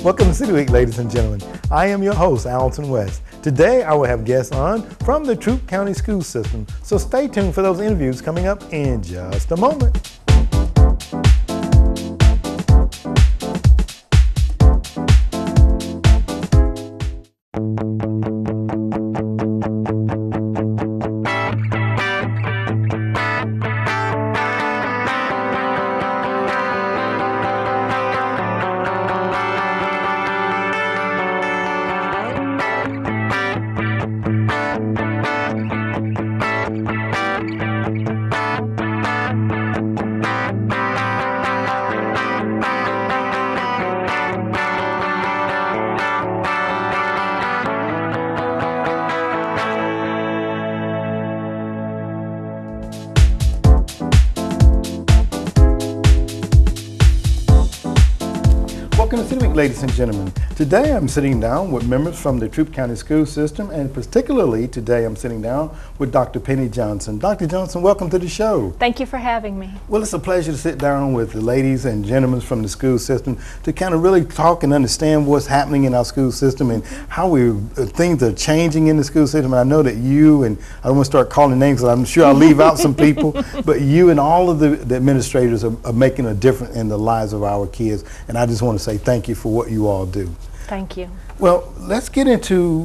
Welcome to City Week, ladies and gentlemen. I am your host, Alton West. Today, I will have guests on from the Troup County School System, so stay tuned for those interviews coming up in just a moment. Welcome to City Week, ladies and gentlemen. Today I'm sitting down with members from the Troup County School System, and particularly today I'm sitting down with Dr. Penny Johnson. Dr. Johnson, welcome to the show. Thank you for having me. Well, it's a pleasure to sit down with the ladies and gentlemen from the school system to kind of really talk and understand what's happening in our school system and how things are changing in the school system. And I know that you, and I don't want to start calling names, I'm sure I'll leave out some people, but you and all of the administrators are making a difference in the lives of our kids. And I just want to say thank you for what you all do. Thank you. Well, let's get into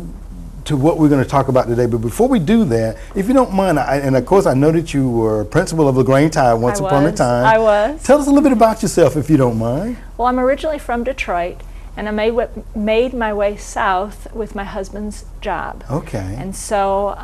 what we're going to talk about today. But before we do that, if you don't mind, and of course I know that you were principal of LaGrange High once upon a time. I was. Tell us a little bit about yourself, if you don't mind. Well, I'm originally from Detroit, and I made my way south with my husband's job. Okay. And so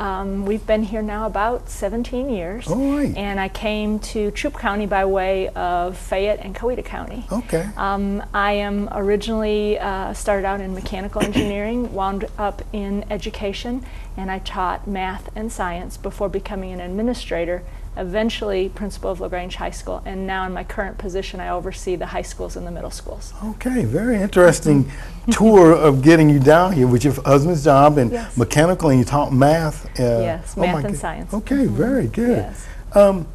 we've been here now about 17 years. All right. And I came to Troup County by way of Fayette and Coweta County. Okay. I am originally started out in mechanical engineering, wound up in education, and I taught math and science before becoming an administrator, eventually principal of LaGrange High School, and now in my current position I oversee the high schools and the middle schools. Okay, very interesting tour of getting you down here with your husband's job and yes. mechanical, and you taught math. Yes, math and science. Okay, very good. Yes. And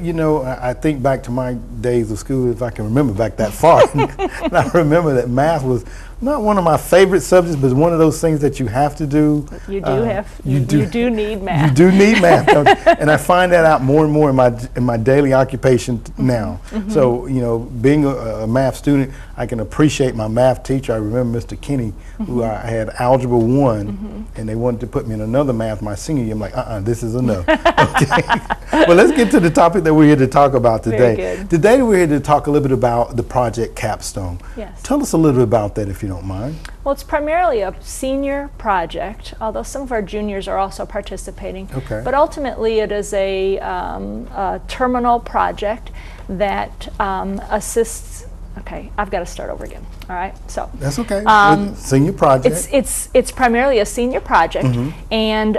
you know, I think back to my days of school, if I can remember back that far. And I remember that math was not one of my favorite subjects, but one of those things that you have to do. You do you do need math. You do need math, don't you? And I find that out more and more in my daily occupation now. Mm-hmm. So, you know, being a math student, I can appreciate my math teacher. I remember Mr. Kinney, who I had Algebra 1, and they wanted to put me in another math my senior year. I'm like, this is enough. Okay. Well, let's get to the topic that we're here to talk about today. Very good. Today we're here to talk a little bit about the Project Capstone. Yes. Tell us a little bit about that, if you don't mind. Well, it's primarily a senior project, although some of our juniors are also participating. Okay. But ultimately it is a terminal project that assists. Okay, I've got to start over again. All right, so that's okay. Senior project. It's primarily a senior project, and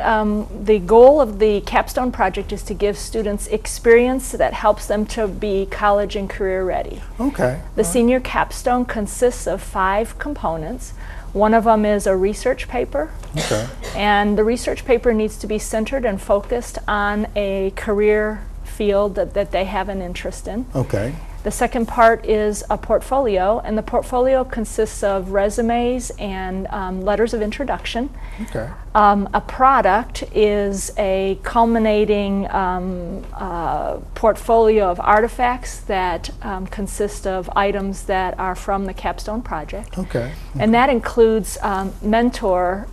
the goal of the capstone project is to give students experience that helps them to be college and career ready. Okay. The senior capstone consists of 5 components. One of them is a research paper. Okay. And the research paper needs to be centered and focused on a career field that they have an interest in. Okay. The second part is a portfolio, and the portfolio consists of resumes and letters of introduction. Okay. A product is a culminating portfolio of artifacts that consist of items that are from the capstone project. Okay. And that includes mentor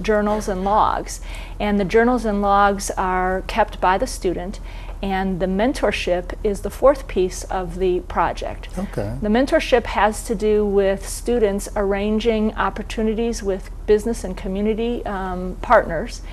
journals and logs. And the journals and logs are kept by the student, and the mentorship is the 4th piece of the project. Okay. The mentorship has to do with students arranging opportunities with business and community partners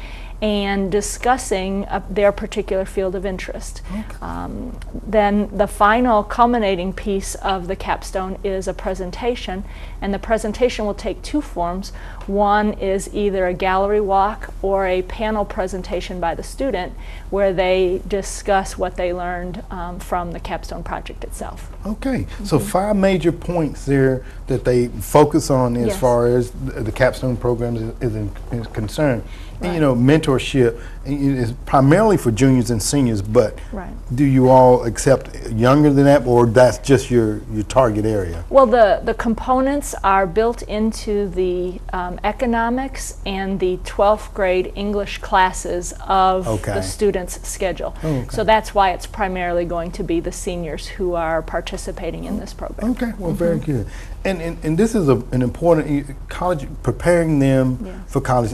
and discussing their particular field of interest. Okay. Then the final culminating piece of the capstone is a presentation, and the presentation will take 2 forms. One is either a gallery walk or a panel presentation by the student where they discuss what they learned from the capstone project itself. Okay, so 5 major points there that they focus on as Yes. far as the capstone programs is concerned. And Right. you know, mentorship is primarily for juniors and seniors, but Right. do you all accept younger than that, or that's just your target area? Well, the components are built into the economics and the 12th grade English classes of Okay. the student's schedule. Oh, okay. So that's why it's primarily going to be the seniors who are participating in this program. Okay, well, very good. And this is an important college, preparing them Yes. for college.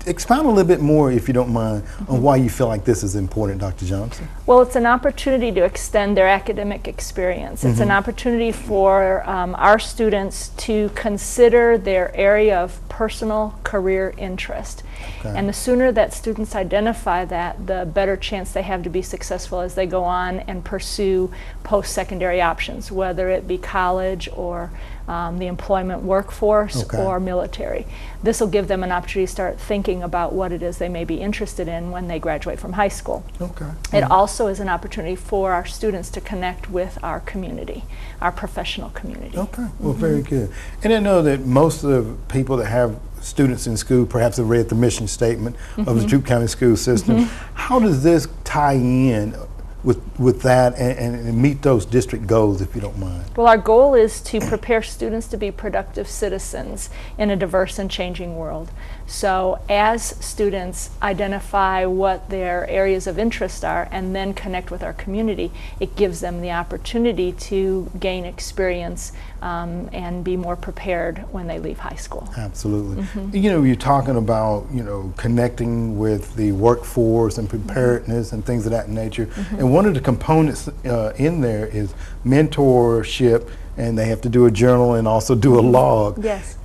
Expound a little bit more, if you don't mind, on why you feel like this is important, Dr. Johnson. Well, it's an opportunity to extend their academic experience. It's an opportunity for our students to consider their area of personal career interest. Okay. And the sooner that students identify that, the better chance they have to be successful as they go on and pursue post-secondary options, whether it be college or the employment workforce Okay. or military. This will give them an opportunity to start thinking about what it is they may be interested in when they graduate from high school. Okay. It also is an opportunity for our students to connect with our community, our professional community. Okay, well, very good. And I know that most of the people that have students in school perhaps have read the mission statement of the Troup County School System. How does this tie in with that and meet those district goals, if you don't mind? Well, our goal is to prepare students to be productive citizens in a diverse and changing world. So as students identify what their areas of interest are and then connect with our community, it gives them the opportunity to gain experience and be more prepared when they leave high school. Absolutely. You know, you're talking about, you know, connecting with the workforce and preparedness and things of that nature. And one of the components in there is mentorship, and they have to do a journal and also do a log. Yes.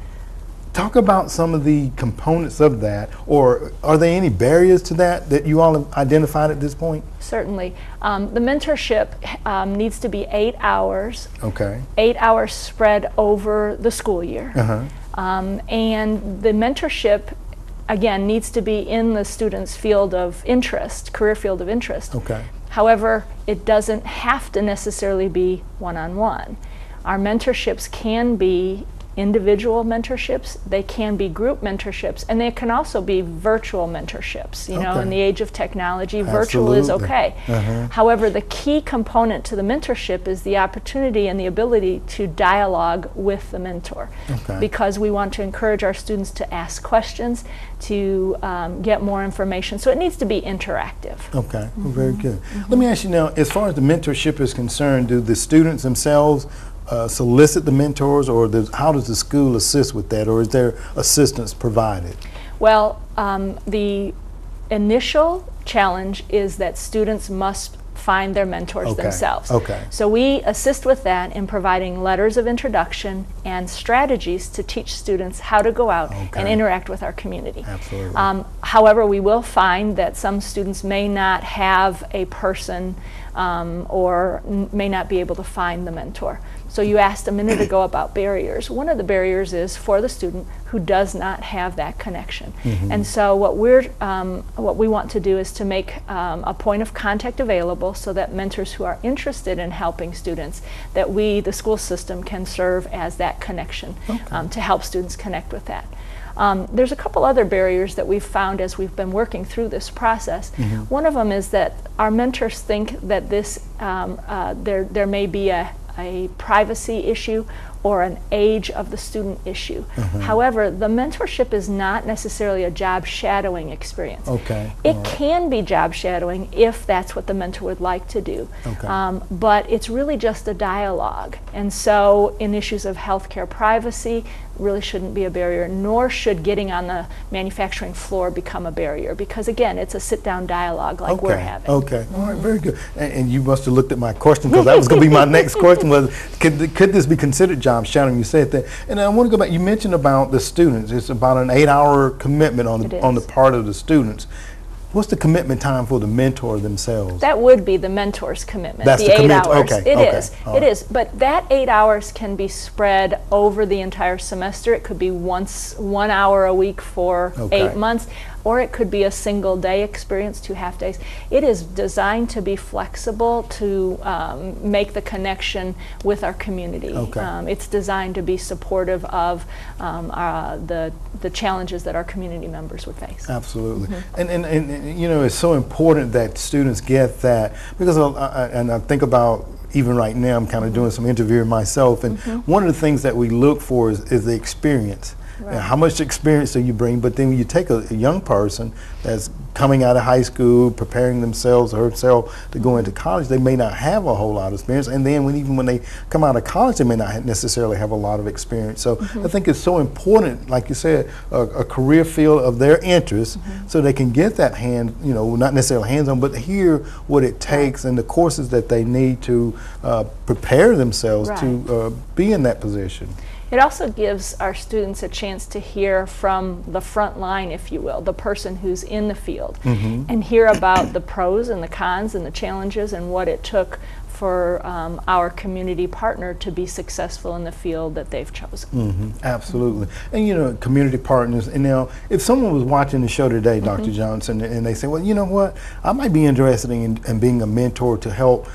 Talk about some of the components of that, or are there any barriers to that you all have identified at this point? Certainly. The mentorship needs to be 8 hours. Okay. 8 hours spread over the school year. And the mentorship, again, needs to be in the student's field of interest, career field of interest. Okay. However, it doesn't have to necessarily be one-on-one. Our mentorships can be individual mentorships, they can be group mentorships, and they can also be virtual mentorships. You know, Okay. in the age of technology, virtual is Absolutely. okay. However, the key component to the mentorship is the opportunity and the ability to dialogue with the mentor. Okay. Because we want to encourage our students to ask questions, to get more information. So it needs to be interactive. Okay, well, very good. Let me ask you now, as far as the mentorship is concerned, do the students themselves solicit the mentors, or how does the school assist with that, or is there assistance provided? Well, the initial challenge is that students must find their mentors Okay, themselves. okay. So we assist with that in providing letters of introduction and strategies to teach students how to go out and Okay. interact with our community. Absolutely. However, we will find that some students may not have a person or may not be able to find the mentor. So you asked a minute ago about barriers. One of the barriers is for the student who does not have that connection. And so what we want to do is to make a point of contact available so that mentors who are interested in helping students, that we, the school system, can serve as that connection to help students connect with that. There's a couple other barriers that we've found as we've been working through this process. One of them is that our mentors think that this there may be a privacy issue or an age of the student issue. However, the mentorship is not necessarily a job shadowing experience. Okay. It can be job shadowing if that's what the mentor would like to do. Okay. But it's really just a dialogue. And so in issues of healthcare privacy, really shouldn't be a barrier, nor should getting on the manufacturing floor become a barrier, because again, it's a sit-down dialogue like we're having. Okay, all right, very good. And you must have looked at my question, because that was going to be my next question, was could this be considered job shadowing? You said that. And I want to go back, you mentioned about the students. It's about an 8-hour commitment on the part of the students. What's the commitment time for the mentor themselves? That would be the mentor's commitment, That's the the 8 hours. Okay, It okay, is. all It right. is. But that 8 hours can be spread over the entire semester. It could be 1 hour a week for Okay. 8 months. or it could be a single day experience, 2 half days. It is designed to be flexible to make the connection with our community. Okay. It's designed to be supportive of the challenges that our community members would face. Absolutely. And you know, it's so important that students get that, because and I think about, even right now, I'm kind of doing some interviewing myself, and one of the things that we look for is the experience. Right. And how much experience do you bring? But then when you take a young person that's coming out of high school, preparing themselves or herself to go into college, they may not have a whole lot of experience. And then even when they come out of college, they may not necessarily have a lot of experience. So I think it's so important, like you said, a career field of their interest, so they can get that not necessarily hands-on, but hear what it takes and the courses that they need to prepare themselves to be in that position. It also gives our students a chance to hear from the front line, if you will, the person who's in the field, and hear about the pros and the cons and the challenges and what it took for our community partner to be successful in the field that they've chosen. Absolutely. And you know, community partners, and now if someone was watching the show today, Dr. Johnson, and they say, well, you know what, I might be interested in being a mentor to help,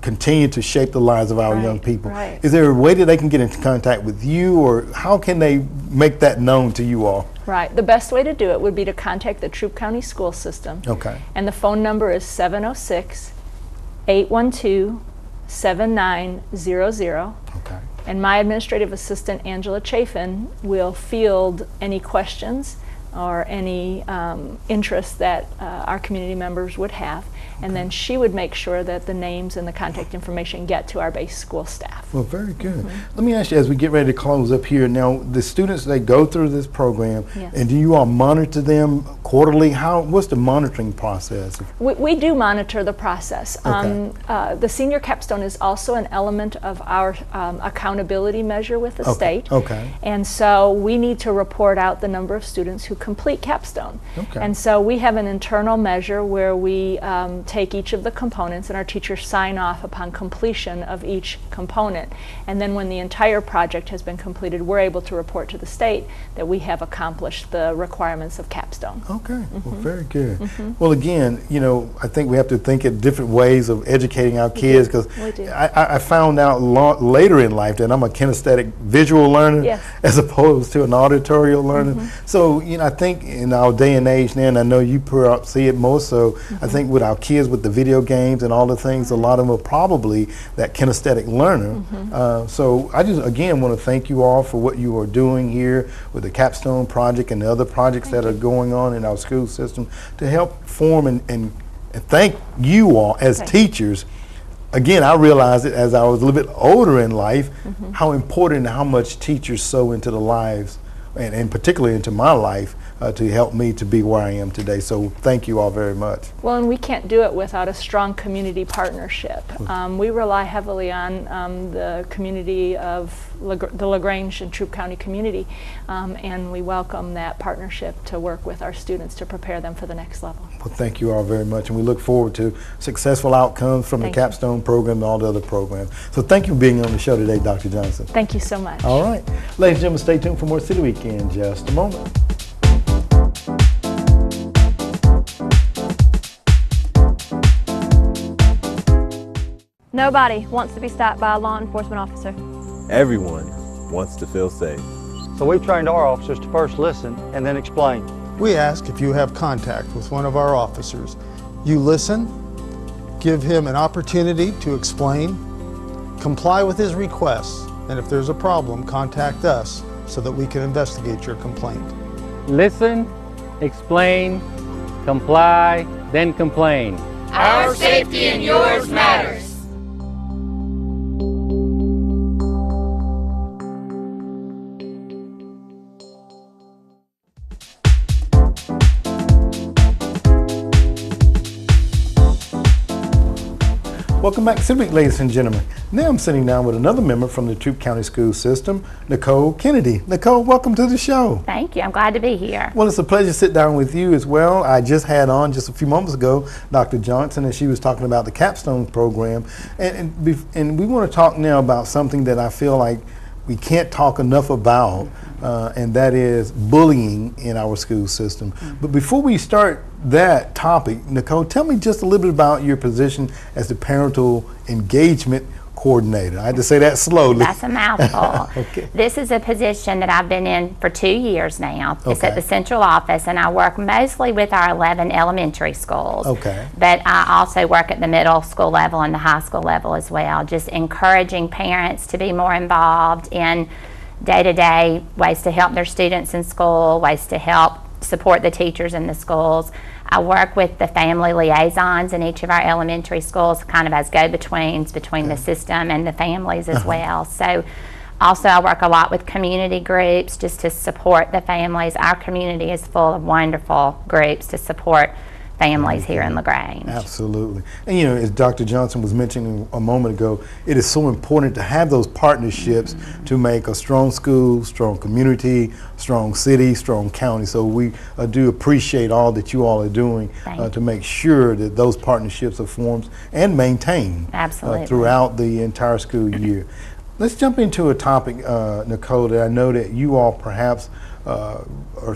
continue to shape the lives of our young people. Is there a way that they can get in contact with you, or how can they make that known to you all? Right. The best way to do it would be to contact the Troup County School System. Okay. And the phone number is 706-812-7900. Okay. And my administrative assistant, Angela Chafin, will field any questions or any interest that our community members would have. And then she would make sure that the names and the contact information get to our base school staff. Well, very good. Let me ask you, as we get ready to close up here, now the students, they go through this program, and do you all monitor them quarterly? What's the monitoring process? We do monitor the process. Okay. The senior capstone is also an element of our accountability measure with the state. Okay. And so we need to report out the number of students who complete capstone. Okay. And so we have an internal measure where we take each of the components, and our teachers sign off upon completion of each component. And then when the entire project has been completed, we're able to report to the state that we have accomplished the requirements of capstone. Okay. Well, very good. Well, again, I think we have to think of different ways of educating our kids, because I found out later in life that I'm a kinesthetic visual learner as opposed to an auditorial learner. So, I think in our day and age now, and I know you see it more so, I think with our kids with the video games and all the things, a lot of them are probably that kinesthetic learner. So I just, again, want to thank you all for what you are doing here with the Capstone Project and the other projects that are going on in our school system to help form and thank you all as teachers. Again, I realized it as I was a little bit older in life, how important and how much teachers sow into the lives, and particularly into my life, to help me to be where I am today. So thank you all very much. Well, and we can't do it without a strong community partnership. We rely heavily on the community of the LaGrange and Troup County community, and we welcome that partnership to work with our students to prepare them for the next level. Well, thank you all very much, and we look forward to successful outcomes from the Capstone program and all the other programs. So thank you for being on the show today, Dr. Johnson. Thank you so much. All right. Ladies and gentlemen, stay tuned for more City Week in just a moment. Nobody wants to be stopped by a law enforcement officer. Everyone wants to feel safe. So we've trained our officers to first listen and then explain. We ask if you have contact with one of our officers, you listen, give him an opportunity to explain, comply with his requests, and if there's a problem, contact us so that we can investigate your complaint. Listen, explain, comply, then complain. Our safety and yours matters. Welcome back to City Week, ladies and gentlemen. Now I'm sitting down with another member from the Troup County School System, Nicole Kennedy. Nicole, welcome to the show. Thank you. I'm glad to be here. Well, it's a pleasure to sit down with you as well. I just had on just a few moments ago Dr. Johnson, and she was talking about the Capstone program. And we want to talk now about something that I feel like we can't talk enough about and that is bullying in our school system. But before we start that topic, Nicole, tell me just a little bit about your position as the parental engagement coordinator. I had to say that slowly. That's a mouthful. Okay. This is a position that I've been in for 2 years now. It's Okay. at the central office, and I work mostly with our 11 elementary schools. Okay. But I also work at the middle school level and the high school level as well, just encouraging parents to be more involved in day-to-day ways to help their students in school, ways to help support the teachers in the schools. I work with the family liaisons in each of our elementary schools, kind of as go-betweens between the system and the families as well. So also I work a lot with community groups just to support the families. Our community is full of wonderful groups to support families here in LaGrange. Absolutely. And you know, as Dr. Johnson was mentioning a moment ago, it is so important to have those partnerships to make a strong school, strong community, strong city, strong county. So we do appreciate all that you all are doing to make sure that those partnerships are formed and maintained throughout the entire school year. Let's jump into a topic, Nicole, that I know that you all perhaps are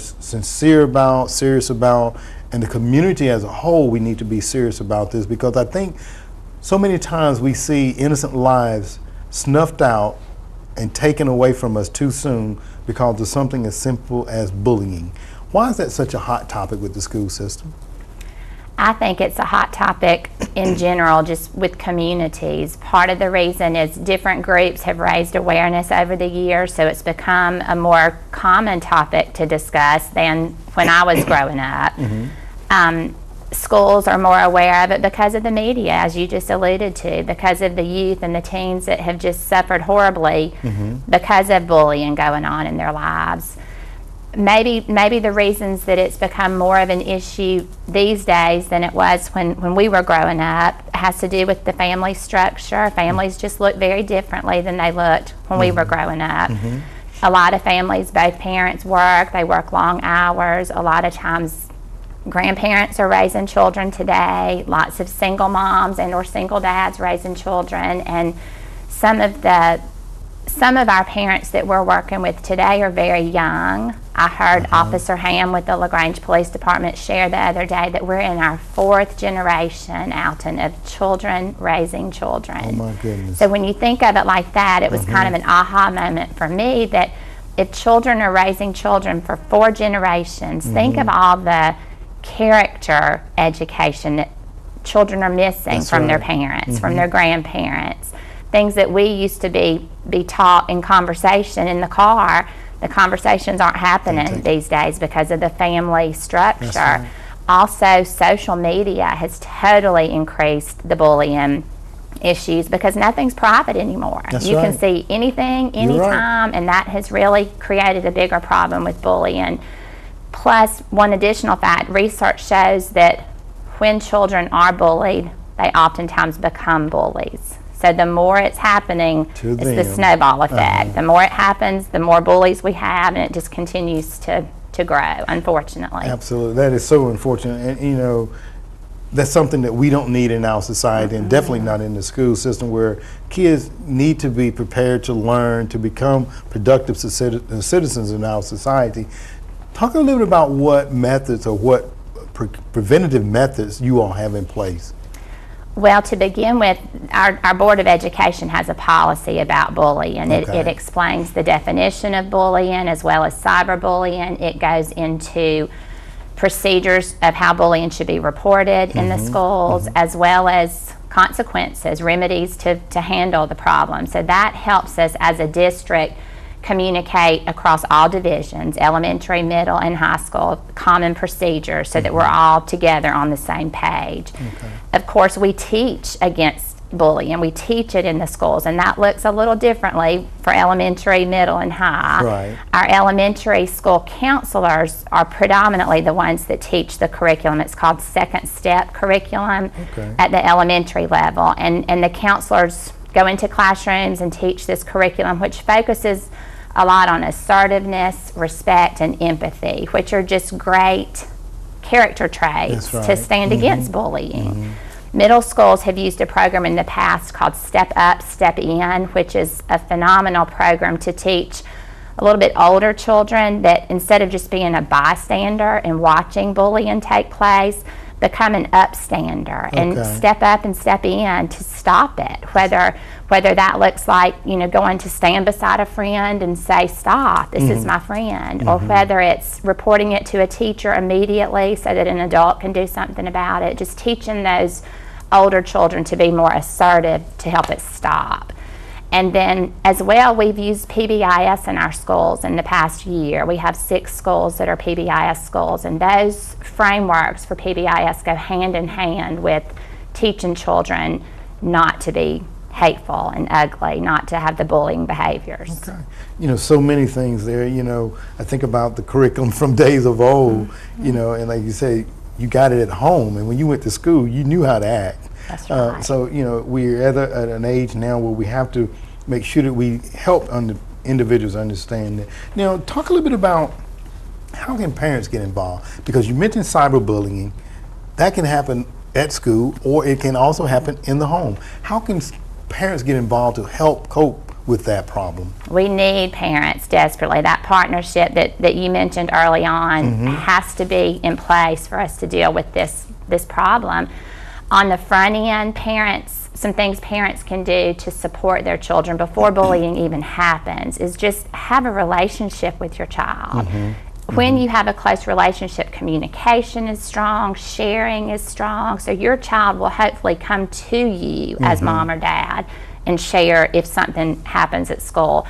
sincere about, serious about, and the community as a whole, we need to be serious about this, because I think so many times we see innocent lives snuffed out and taken away from us too soon because of something as simple as bullying. Why is that such a hot topic with the school system? I think it's a hot topic in general, just with communities. Part of the reason is different groups have raised awareness over the years, so it's become a more common topic to discuss than when I was growing up. Schools are more aware of it because of the media, as you just alluded to, because of the youth and the teens that have just suffered horribly because of bullying going on in their lives. Maybe the reasons that it's become more of an issue these days than it was when we were growing up has to do with the family structure. Families just look very differently than they looked when we were growing up. A lot of families, both parents work, they work long hours. A lot of times grandparents are raising children today, lots of single moms and or single dads raising children, and some of our parents that we're working with today are very young. I heard Officer Ham with the LaGrange Police Department share the other day that we're in our 4th generation, Alton, of children raising children. Oh my goodness. So when you think of it like that, it was kind of an aha moment for me that if children are raising children for 4 generations, think of all the character education that children are missing from their parents, from their grandparents. Things that we used to be taught in conversation in the car, the conversations aren't happening these days because of the family structure. Also, social media has totally increased the bullying issues because nothing's private anymore. You can see anything, anytime, and that has really created a bigger problem with bullying. Plus, one additional fact, research shows that when children are bullied, they oftentimes become bullies. So the more it's happening, it's the snowball effect. The more it happens, the more bullies we have, and it just continues to grow, unfortunately. Absolutely. That is so unfortunate. And, you know, that's something that we don't need in our society, and definitely not in the school system, where kids need to be prepared to learn, to become productive citizens in our society. Talk a little bit about what methods or what preventative methods you all have in place. Well, to begin with, our Board of Education has a policy about bullying. It explains the definition of bullying as well as cyberbullying. It goes into procedures of how bullying should be reported in the schools, as well as consequences, remedies to handle the problem. So that helps us as a district communicate across all divisions, elementary, middle, and high school, common procedures so that we're all together on the same page. Of course, we teach against bullying. We teach it in the schools, and that looks a little differently for elementary, middle, and high. Our elementary school counselors are predominantly the ones that teach the curriculum. It's called Second Step curriculum at the elementary level, and the counselors go into classrooms and teach this curriculum, which focuses a lot on assertiveness, respect, and empathy, which are just great character traits to stand against bullying. Middle schools have used a program in the past called Step Up, Step In, which is a phenomenal program to teach a little bit older children that instead of just being a bystander and watching bullying take place, become an upstander and step up and step in to stop it. Whether that looks like, you know, going to stand beside a friend and say, stop, this is my friend, or whether it's reporting it to a teacher immediately so that an adult can do something about it. Just teaching those older children to be more assertive to help it stop. And then as well, we've used PBIS in our schools in the past year. We have 6 schools that are PBIS schools, and those frameworks for PBIS go hand in hand with teaching children not to be hateful and ugly, not to have the bullying behaviors. Okay. You know, so many things there. You know, I think about the curriculum from days of old, you know, and like you say, you got it at home, and when you went to school, you knew how to act. That's right. So, you know, we're at an age now where we have to make sure that we help individuals understand that. Now, talk a little bit about how can parents get involved? Because you mentioned cyberbullying. That can happen at school, or it can also happen in the home. How can parents get involved to help cope with that problem? We need parents desperately. That partnership that you mentioned early on has to be in place for us to deal with this problem. On the front end, some things parents can do to support their children before bullying even happens is just have a relationship with your child. When you have a close relationship, communication is strong, sharing is strong, so your child will hopefully come to you as mom or dad and share if something happens at school.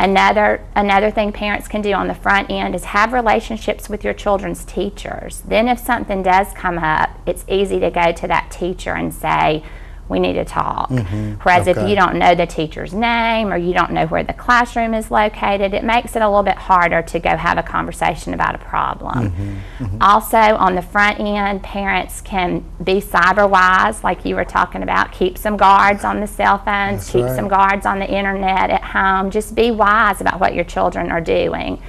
Another thing parents can do on the front end is have relationships with your children's teachers. Then if something does come up, it's easy to go to that teacher and say, we need to talk. Whereas if you don't know the teacher's name or you don't know where the classroom is located, it makes it a little bit harder to go have a conversation about a problem. Also, on the front end, parents can be cyber wise, like you were talking about. Keep some guards on the cell phones, keep some guards on the internet at home. Just be wise about what your children are doing.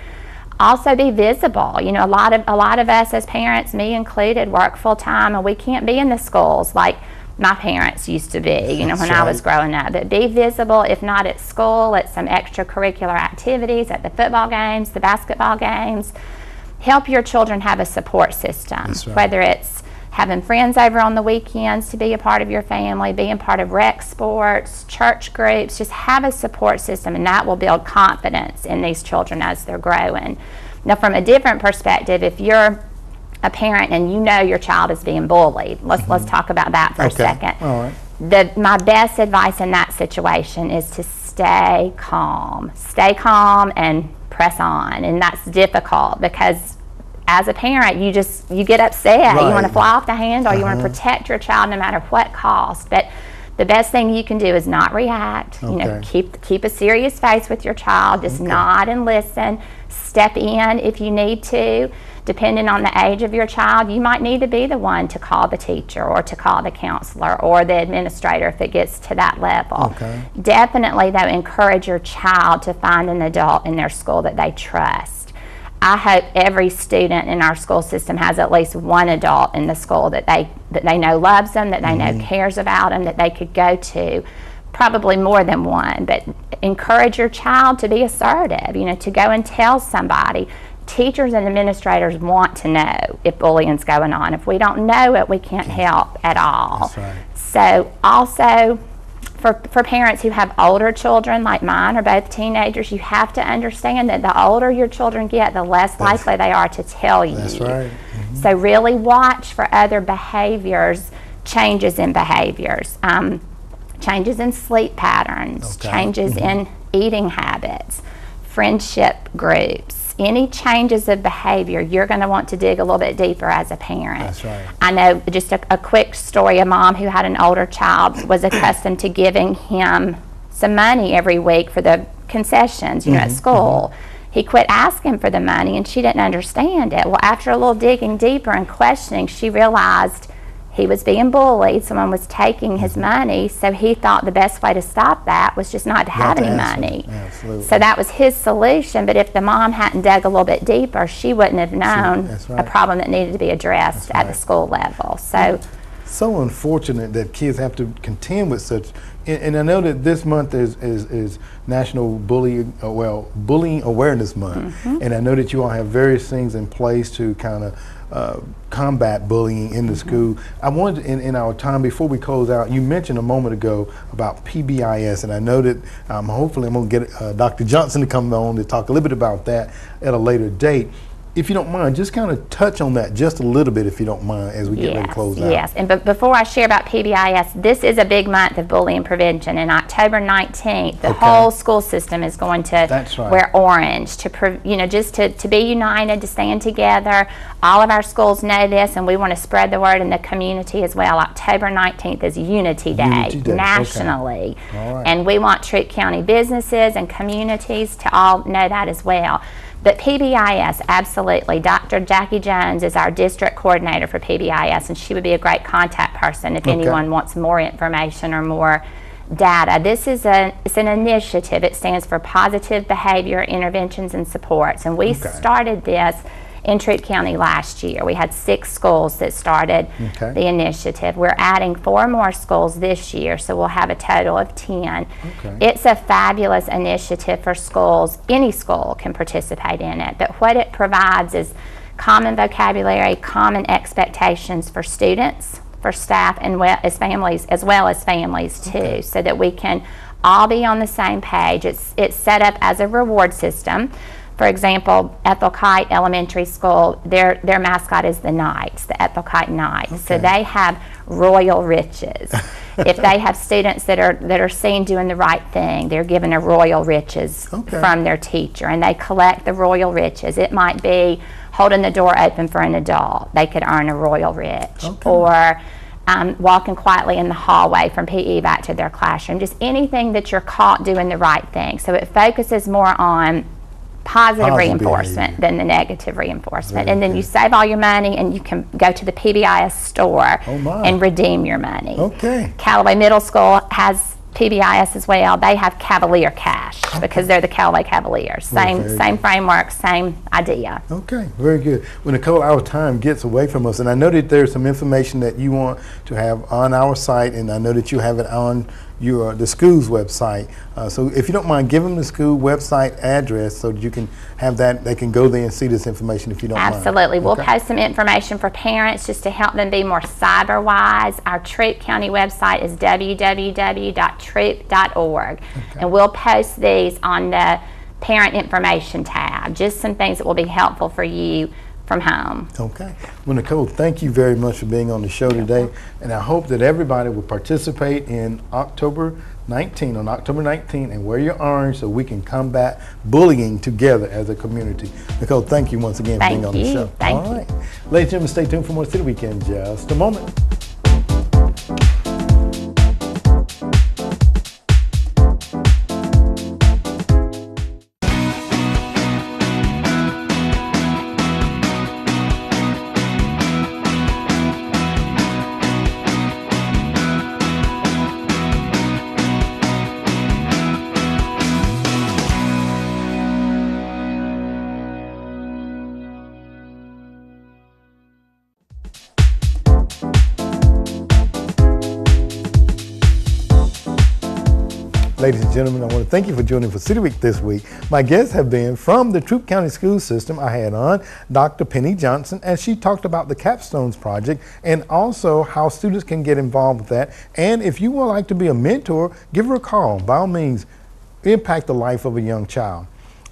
Also be visible. You know, a lot of us as parents, me included, work full time, and we can't be in the schools like my parents used to be, you know, when I was growing up. But be visible, if not at school, at some extracurricular activities, at the football games, the basketball games. Help your children have a support system, whether it's having friends over on the weekends to be a part of your family, being part of rec sports, church groups. Just have a support system, and that will build confidence in these children as they're growing. Now, from a different perspective, if you're a parent and you know your child is being bullied, let's talk about that for a second. All right. My best advice in that situation is to stay calm and press on. And that's difficult because as a parent, you get upset. You want to fly off the handle. You want to protect your child no matter what cost. But the best thing you can do is not react. You know, keep a serious face with your child. Just nod and listen. Step in if you need to. Depending on the age of your child, you might need to be the one to call the teacher or to call the counselor or the administrator if it gets to that level. Definitely, though, encourage your child to find an adult in their school that they trust. I hope every student in our school system has at least one adult in the school that they know loves them, that they know cares about them, that they could go to. Probably more than one, but encourage your child to be assertive, you know, to go and tell somebody. Teachers and administrators want to know if bullying's going on. If we don't know it, we can't help at all. So also, for parents who have older children like mine or both teenagers, you have to understand that the older your children get, the less likely they are to tell you. So really watch for other behaviors, changes in behaviors, changes in sleep patterns, changes in eating habits, friendship groups. Any changes of behavior, you're going to want to dig a little bit deeper as a parent. I know just a quick story, a mom who had an older child was accustomed to giving him some money every week for the concessions, you know, at school. He quit asking for the money and she didn't understand it. Well, after a little digging deeper and questioning, she realized he was being bullied. Someone was taking his money, so he thought the best way to stop that was just not to have any money. So that was his solution, but if the mom hadn't dug a little bit deeper, she wouldn't have known a problem that needed to be addressed at the school level. So unfortunate that kids have to contend with such And I know that this month is National Bullying Awareness Month, and I know that you all have various things in place to kind of combat bullying in the school. I wanted, in our time before we close out, you mentioned a moment ago about PBIS, and I know that hopefully I'm going to get Dr. Johnson to come on to talk a little bit about that at a later date. If you don't mind, just kind of touch on that just a little bit, if you don't mind, as we get ready to close out. Yes, and before I share about PBIS, this is a big month of bullying prevention, and October 19th, the whole school system is going to wear orange to, just to be united, to stand together. All of our schools know this, and we want to spread the word in the community as well. October 19th is Unity Day nationally, and we want Troup County businesses and communities to all know that as well. But PBIS, absolutely. Dr. Jackie Jones is our district coordinator for PBIS, and she would be a great contact person if anyone wants more information or more data. This is it's an initiative. It stands for Positive Behavior Interventions and Supports, and we started this in Troup County last year. We had 6 schools that started the initiative. We're adding 4 more schools this year, so we'll have a total of 10. It's a fabulous initiative for schools. Any school can participate in it, but what it provides is common vocabulary, common expectations for students, for staff, and as well as families too, so that we can all be on the same page. It's set up as a reward system. For example, Ethel Kite Elementary School, their mascot is the Knights, the Ethel Kite Knights. So they have royal riches. If they have students that are seen doing the right thing, they're given a royal riches from their teacher, and they collect the royal riches. It might be holding the door open for an adult. They could earn a royal rich. Or walking quietly in the hallway from PE back to their classroom. Just anything that you're caught doing the right thing. So it focuses more on positive reinforcement than the negative reinforcement. And then you save all your money, and you can go to the PBIS store and redeem your money. Callaway Middle School has PBIS as well. They have Cavalier Cash because they're the Callaway Cavaliers. Same framework, same idea. Very good. Well, Nicole, our time gets away from us, and I know that there's some information that you want to have on our site, and I know that you have it on the school's website. So if you don't mind, give them the school website address so that you can have that, they can go there and see this information if you don't mind. Absolutely. We'll post some information for parents just to help them be more cyber wise. Our Troup County website is www.troup.org. And we'll post these on the parent information tab, just some things that will be helpful for you from home. Well, Nicole, thank you very much for being on the show today, and I hope that everybody will participate in October 19th, and wear your orange so we can combat bullying together as a community. Nicole, thank you once again for being on the show. Thank you. Ladies and gentlemen, stay tuned for more City Week in just a moment. Ladies and gentlemen, I want to thank you for joining for City Week this week. My guests have been from the Troup County School System. I had on Dr. Penny Johnson, as she talked about the Capstones Project and also how students can get involved with that. And if you would like to be a mentor, give her a call. By all means, impact the life of a young child.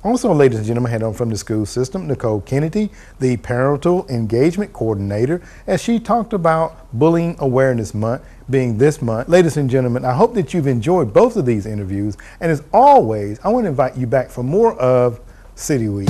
Also, ladies and gentlemen, I had on from the school system, Nicole Kennedy, the Parental Engagement Coordinator, as she talked about Bullying Awareness Month being this month. Ladies and gentlemen, I hope that you've enjoyed both of these interviews. And as always, I want to invite you back for more of City Week.